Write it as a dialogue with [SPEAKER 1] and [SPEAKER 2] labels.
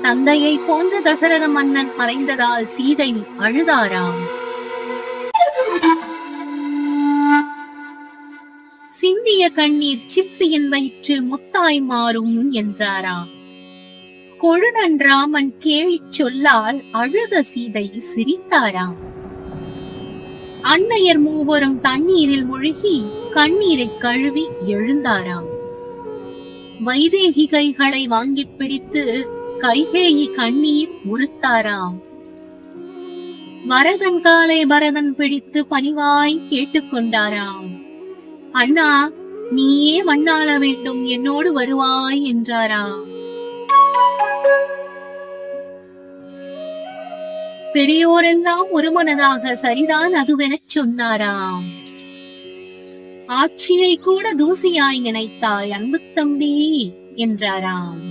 [SPEAKER 1] தந்தையை போன்ற தசரத மன்னன் மறைந்ததால் சீதை அழுதாராம். சிந்திய கண்ணீர் சிப்பியின் வயிற்றில் முத்தாய் மாறும் என்றாராம். கொழுநன் ராமன் கேலி சொல்லால் அழுத சீதை சிரித்தாராம். அன்னையர் மூவரும் தண்ணீரில் மூழ்கி கண்ணீரை கழுவி எழுந்தாராம். வைதேகி கைகளை வாங்கி பிடித்து கைகேயி கண்ணீர் உறுத்தாராம். வரதன் காலை பரதன் பிடித்து பணிவாய் கேட்டுக்கொண்டாராம். அண்ணா, நீயே மண்ணாள வேண்டும், என்னோடு வருவாய் என்றாராம். பெரியோரெல்லாம் ஒருமனதாக சரிதான் அதுவெனச் சொன்னாராம். ஆட்சியை கூட தூசியாய் நினைத்தாய் அன்பு தம்பி என்றாராம்.